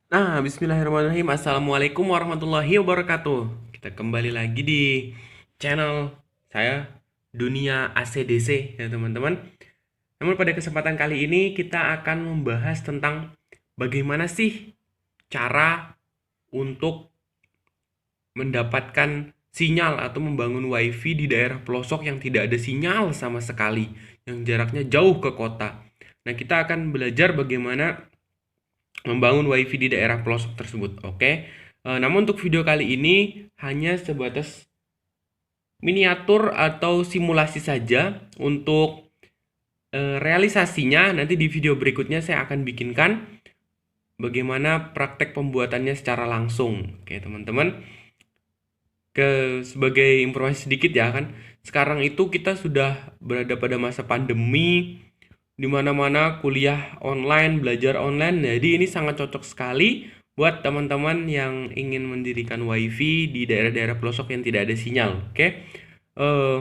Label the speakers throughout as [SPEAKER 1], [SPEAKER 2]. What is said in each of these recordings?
[SPEAKER 1] Bismillahirrahmanirrahim. Assalamualaikum warahmatullahi wabarakatuh. Kita kembali lagi di channel saya, Dunia ACDC, ya teman-teman. Namun pada kesempatan kali ini kita akan membahas tentang bagaimana sih cara untuk mendapatkan sinyal atau membangun wifi di daerah pelosok yang tidak ada sinyal sama sekali, yang jaraknya jauh ke kota. Nah, kita akan belajar bagaimana membangun wifi di daerah pelosok tersebut. Oke. Namun untuk video kali ini hanya sebatas miniatur atau simulasi saja. Untuk realisasinya nanti di video berikutnya saya akan bikinkan bagaimana praktek pembuatannya secara langsung. Oke, teman-teman. Sebagai informasi sedikit ya kan, sekarang itu kita sudah berada pada masa pandemi, di mana-mana kuliah online, belajar online. Jadi ini sangat cocok sekali buat teman-teman yang ingin mendirikan wifi di daerah-daerah pelosok yang tidak ada sinyal. Oke. Eh,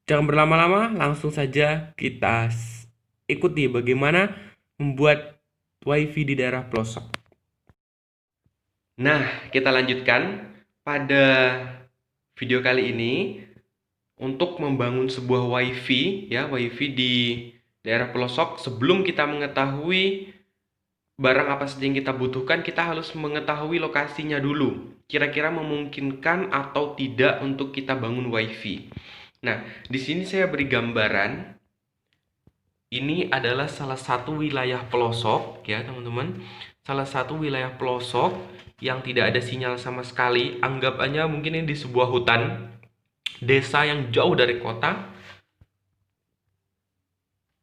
[SPEAKER 1] Jangan berlama-lama, langsung saja kita ikuti bagaimana membuat wifi di daerah pelosok. Nah, kita lanjutkan pada video kali ini untuk membangun sebuah wifi, ya, wifi di daerah pelosok. Sebelum kita mengetahui barang apa saja yang kita butuhkan, kita harus mengetahui lokasinya dulu. Kira-kira memungkinkan atau tidak untuk kita bangun wifi. Nah, di sini saya beri gambaran. Ini adalah salah satu wilayah pelosok, ya teman-teman. Salah satu wilayah pelosok yang tidak ada sinyal sama sekali. Anggap aja mungkin ini di sebuah hutan, desa yang jauh dari kota.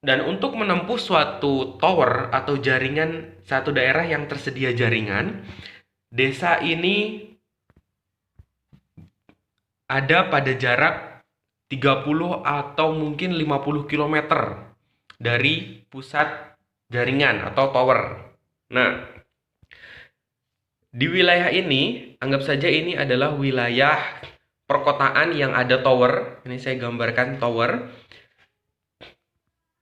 [SPEAKER 1] Dan untuk menempuh suatu tower atau jaringan satu daerah yang tersedia jaringan, desa ini ada pada jarak 30 atau mungkin 50 kilometer dari pusat jaringan atau tower. Nah, di wilayah ini, anggap saja ini adalah wilayah perkotaan yang ada tower. Ini saya gambarkan tower.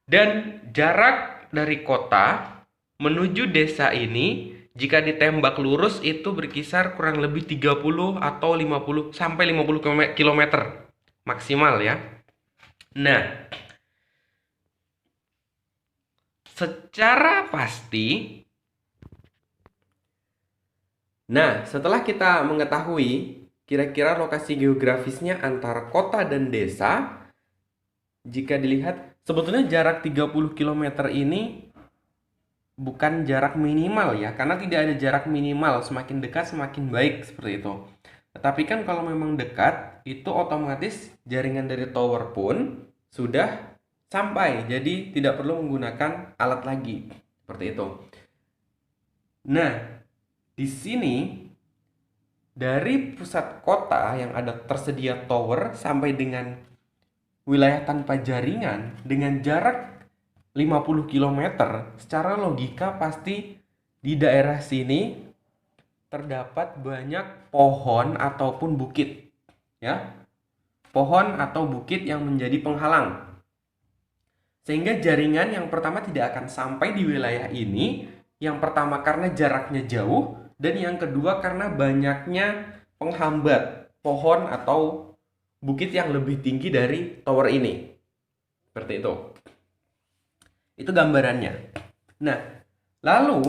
[SPEAKER 1] Dan jarak dari kota menuju desa ini jika ditembak lurus itu berkisar kurang lebih 30 atau 50 sampai 50 kilometer maksimal ya. Nah, secara pasti, setelah kita mengetahui kira-kira lokasi geografisnya antara kota dan desa, jika dilihat sebetulnya jarak 30 kilometer ini bukan jarak minimal ya, karena tidak ada jarak minimal, semakin dekat semakin baik seperti itu. Tetapi kan kalau memang dekat, itu otomatis jaringan dari tower pun sudah sampai, jadi tidak perlu menggunakan alat lagi, seperti itu. Nah, di sini dari pusat kota yang ada tersedia tower sampai dengan wilayah tanpa jaringan dengan jarak 50 kilometer, secara logika pasti di daerah sini terdapat banyak pohon ataupun bukit, ya. Pohon atau bukit yang menjadi penghalang. Sehingga jaringan yang pertama tidak akan sampai di wilayah ini, yang pertama karena jaraknya jauh, dan yang kedua karena banyaknya penghambat pohon atau bukit yang lebih tinggi dari tower ini. Seperti itu. Itu gambarannya. Nah, lalu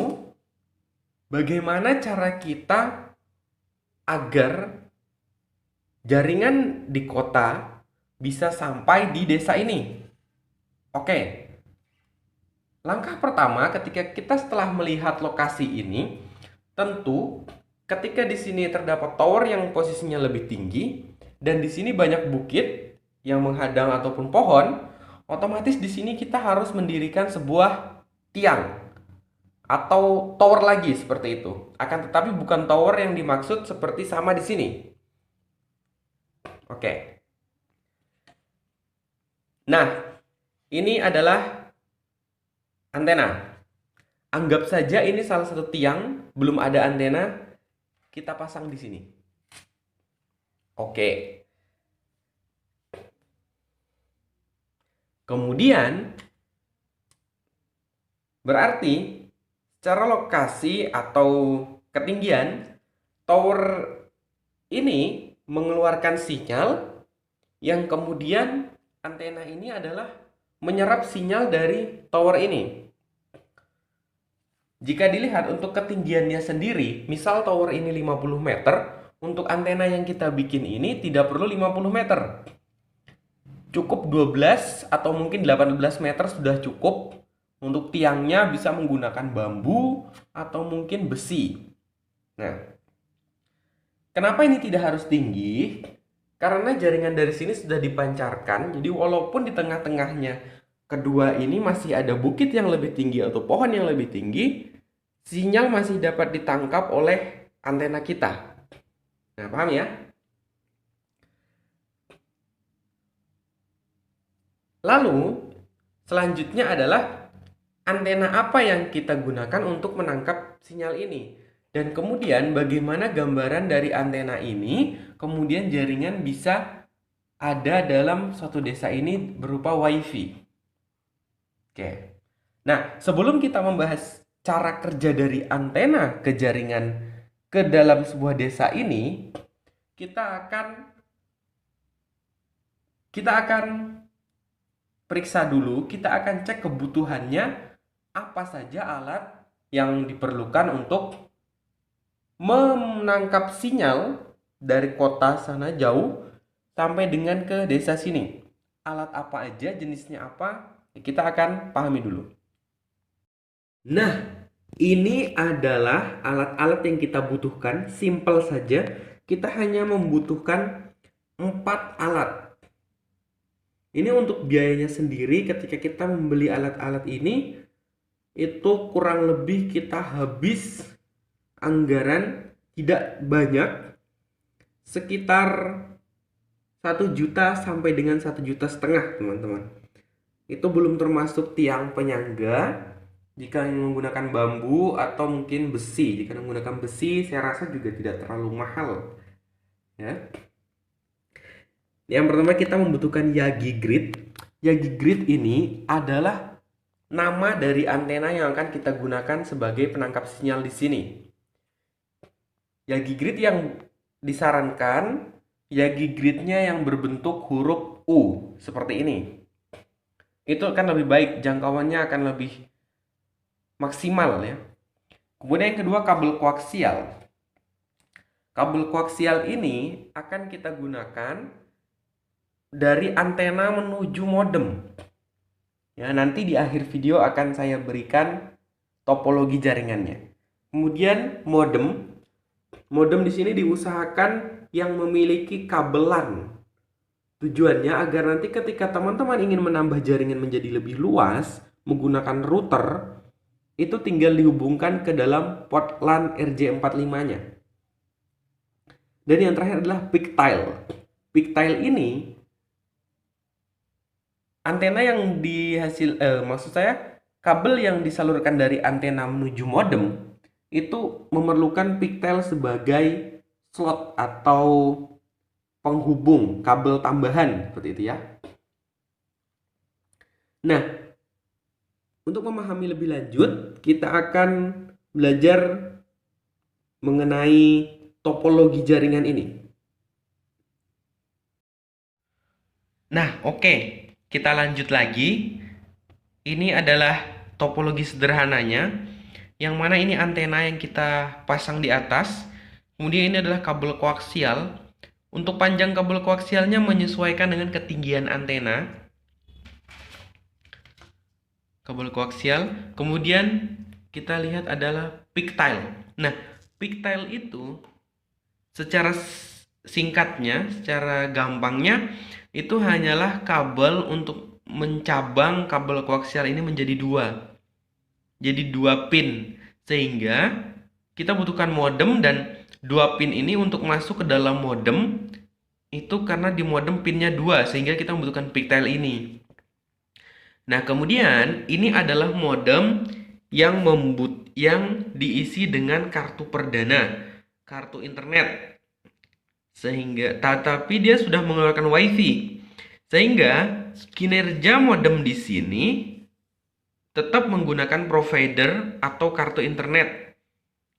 [SPEAKER 1] bagaimana cara kita agar jaringan di kota bisa sampai di desa ini? Oke. Langkah pertama ketika kita setelah melihat lokasi ini, tentu ketika di sini terdapat tower yang posisinya lebih tinggi dan di sini banyak bukit yang menghadang ataupun pohon, otomatis di sini kita harus mendirikan sebuah tiang atau tower lagi seperti itu. Akan tetapi bukan tower yang dimaksud seperti sama di sini. Oke. Nah, ini adalah antena. Anggap saja ini salah satu tiang, belum ada antena, kita pasang di sini. Oke. Kemudian berarti secara lokasi atau ketinggian, tower ini mengeluarkan sinyal yang kemudian antena ini adalah menyerap sinyal dari tower ini. Jika dilihat untuk ketinggiannya sendiri, misal tower ini 50 meter, untuk antena yang kita bikin ini tidak perlu 50 meter. Cukup 12 atau mungkin 18 meter sudah cukup. Untuk tiangnya bisa menggunakan bambu atau mungkin besi. Nah, kenapa ini tidak harus tinggi? Karena jaringan dari sini sudah dipancarkan, jadi walaupun di tengah-tengahnya kedua ini masih ada bukit yang lebih tinggi atau pohon yang lebih tinggi, sinyal masih dapat ditangkap oleh antena kita. Nah, paham ya? Lalu, selanjutnya adalah antena apa yang kita gunakan untuk menangkap sinyal ini. Dan kemudian bagaimana gambaran dari antena ini, kemudian jaringan bisa ada dalam suatu desa ini berupa WiFi. Oke. Nah, sebelum kita membahas cara kerja dari antena ke jaringan ke dalam sebuah desa ini, kita akan periksa dulu, kita akan cek kebutuhannya apa saja alat yang diperlukan untuk menangkap sinyal dari kota sana jauh sampai dengan ke desa sini. Alat apa aja, jenisnya apa, kita akan pahami dulu. Nah, ini adalah alat-alat yang kita butuhkan, simple saja. Kita hanya membutuhkan 4 alat. Ini untuk biayanya sendiri ketika kita membeli alat-alat ini, itu kurang lebih kita habis anggaran tidak banyak, sekitar 1 juta sampai dengan 1,5 juta teman-teman. Itu belum termasuk tiang penyangga jika menggunakan bambu atau mungkin besi. Jika menggunakan besi saya rasa juga tidak terlalu mahal ya. Yang pertama kita membutuhkan Yagi Grid. Yagi Grid ini adalah nama dari antena yang akan kita gunakan sebagai penangkap sinyal di sini. Yagi Grid yang disarankan, Yagi Gridnya yang berbentuk huruf U seperti ini. Itu akan lebih baik, jangkauannya akan lebih maksimal ya. Kemudian yang kedua kabel koaksial. Kabel koaksial ini akan kita gunakan dari antena menuju modem. Ya, nanti di akhir video akan saya berikan topologi jaringannya. Kemudian modem. Modem di sini diusahakan yang memiliki kabelan. Tujuannya agar nanti ketika teman-teman ingin menambah jaringan menjadi lebih luas menggunakan router, itu tinggal dihubungkan ke dalam port LAN RJ45-nya. Dan yang terakhir adalah pigtail. Pigtail ini antena yang maksud saya kabel yang disalurkan dari antena menuju modem itu memerlukan pigtail sebagai slot atau penghubung kabel tambahan seperti itu ya. Nah, untuk memahami lebih lanjut kita akan belajar mengenai topologi jaringan ini. Nah, oke. Kita lanjut lagi. Ini adalah topologi sederhananya, yang mana ini antena yang kita pasang di atas. Kemudian ini adalah kabel koaksial. Untuk panjang kabel koaksialnya menyesuaikan dengan ketinggian antena. Kabel koaksial. Kemudian kita lihat adalah pigtail. Nah, pigtail itu secara singkatnya, secara gampangnya, itu hanyalah kabel untuk mencabang kabel koaksial ini menjadi 2. Jadi 2 pin. Sehingga kita butuhkan modem dan 2 pin ini untuk masuk ke dalam modem. Itu karena di modem pinnya 2, sehingga kita membutuhkan pigtail ini. Nah, kemudian ini adalah modem yang diisi dengan kartu perdana, kartu internet. Sehingga tapi dia sudah mengeluarkan WiFi. Sehingga kinerja modem di sini tetap menggunakan provider atau kartu internet,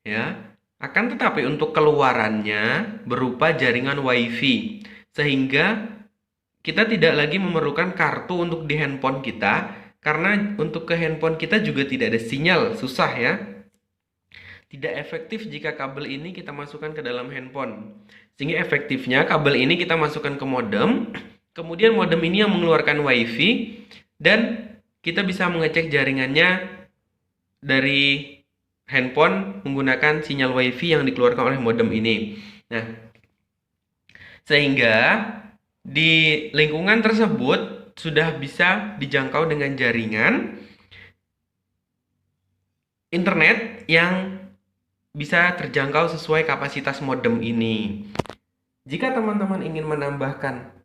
[SPEAKER 1] ya. Akan tetapi untuk keluarannya berupa jaringan WiFi, sehingga kita tidak lagi memerlukan kartu untuk di handphone kita, karena untuk ke handphone kita juga tidak ada sinyal, susah ya. Tidak efektif jika kabel ini kita masukkan ke dalam handphone. Sehingga efektifnya kabel ini kita masukkan ke modem, kemudian modem ini yang mengeluarkan WiFi, dan kita bisa mengecek jaringannya dari handphone menggunakan sinyal WiFi yang dikeluarkan oleh modem ini. Nah, sehingga di lingkungan tersebut sudah bisa dijangkau dengan jaringan internet yang bisa terjangkau sesuai kapasitas modem ini. Jika teman-teman ingin menambahkan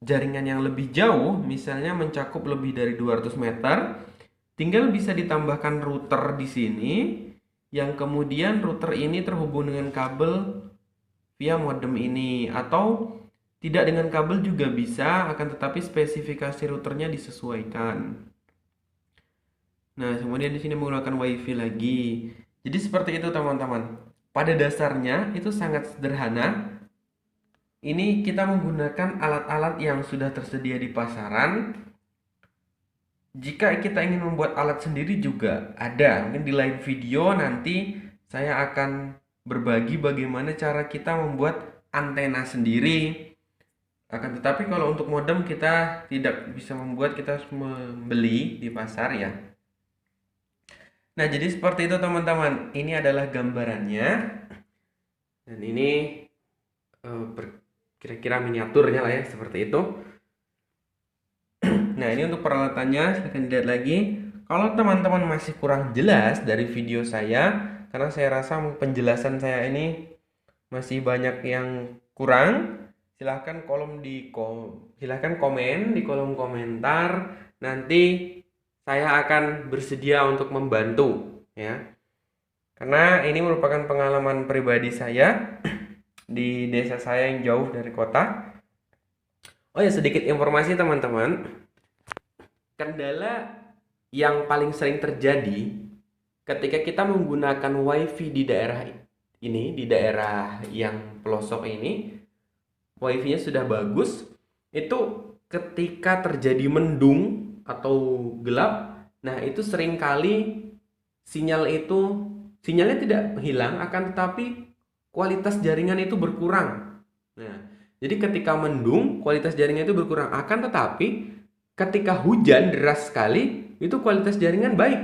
[SPEAKER 1] jaringan yang lebih jauh, misalnya mencakup lebih dari 200 meter, tinggal bisa ditambahkan router di sini, yang kemudian router ini terhubung dengan kabel via modem ini, atau tidak dengan kabel juga bisa, akan tetapi spesifikasi routernya disesuaikan. Nah, kemudian di sini menggunakan WiFi lagi. Jadi seperti itu teman-teman. Pada dasarnya itu sangat sederhana. Ini kita menggunakan alat-alat yang sudah tersedia di pasaran. Jika kita ingin membuat alat sendiri juga ada. Mungkin di lain video nanti saya akan berbagi bagaimana cara kita membuat antena sendiri. Akan tetapi kalau untuk modem kita tidak bisa membuat, kita harus membeli di pasar ya. Nah, jadi seperti itu teman-teman. Ini adalah gambarannya. Dan ini kira-kira miniaturnya lah ya, seperti itu. Nah, ini untuk peralatannya, silahkan dilihat lagi. Kalau teman-teman masih kurang jelas dari video saya, karena saya rasa penjelasan saya ini masih banyak yang kurang, silahkan komen di kolom komentar. Nanti saya akan bersedia untuk membantu ya. Karena ini merupakan pengalaman pribadi saya di desa saya yang jauh dari kota. Oh ya, sedikit informasi teman-teman. Kendala yang paling sering terjadi ketika kita menggunakan WiFi di daerah ini, di daerah yang pelosok ini, WiFi-nya sudah bagus, itu ketika terjadi mendung atau gelap, nah itu seringkali sinyalnya tidak hilang, akan tetapi kualitas jaringan itu berkurang. Nah, jadi ketika mendung kualitas jaringan itu berkurang, akan tetapi ketika hujan deras sekali itu kualitas jaringan baik.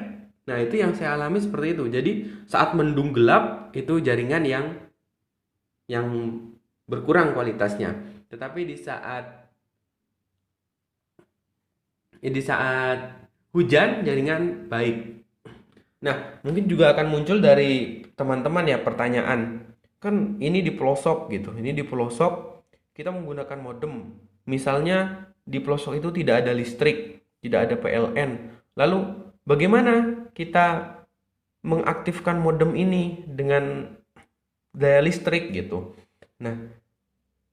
[SPEAKER 1] Nah, itu yang saya alami seperti itu. Jadi saat mendung gelap itu jaringan yang berkurang kualitasnya. Tetapi di saat hujan jaringan baik. Nah, mungkin juga akan muncul dari teman-teman ya pertanyaan. Kan ini di pelosok gitu. Ini di pelosok kita menggunakan modem. Misalnya di pelosok itu tidak ada listrik, tidak ada PLN. Lalu bagaimana kita mengaktifkan modem ini dengan daya listrik gitu. Nah,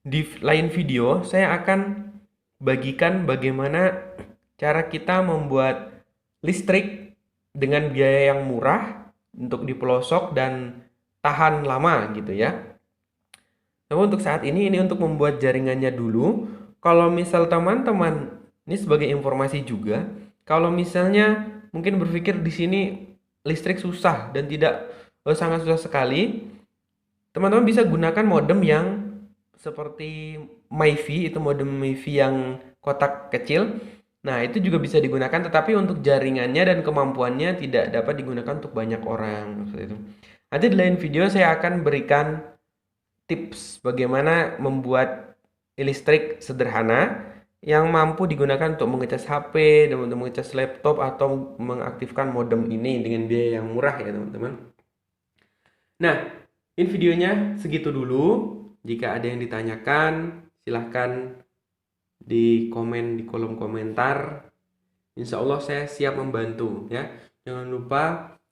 [SPEAKER 1] di lain video saya akan bagikan bagaimana cara kita membuat listrik dengan biaya yang murah untuk di pelosok dan tahan lama gitu ya. Namun untuk saat ini untuk membuat jaringannya dulu. Kalau misal teman-teman, ini sebagai informasi juga, kalau misalnya mungkin berpikir di sini listrik susah dan tidak sangat susah sekali, teman-teman bisa gunakan modem yang seperti MiFi, itu modem MiFi yang kotak kecil. Nah, itu juga bisa digunakan, tetapi untuk jaringannya dan kemampuannya tidak dapat digunakan untuk banyak orang. Seperti itu. Nanti di lain video saya akan berikan tips bagaimana membuat listrik sederhana yang mampu digunakan untuk mengecas HP dan untuk mengecas laptop atau mengaktifkan modem ini dengan biaya yang murah ya teman-teman. Nah, ini videonya segitu dulu. Jika ada yang ditanyakan, silahkan di komen di kolom komentar. Insya Allah saya siap membantu ya. Jangan lupa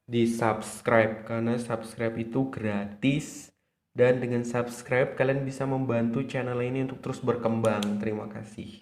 [SPEAKER 1] di subscribe, karena subscribe itu gratis. Dan dengan subscribe kalian bisa membantu channel ini untuk terus berkembang. Terima kasih.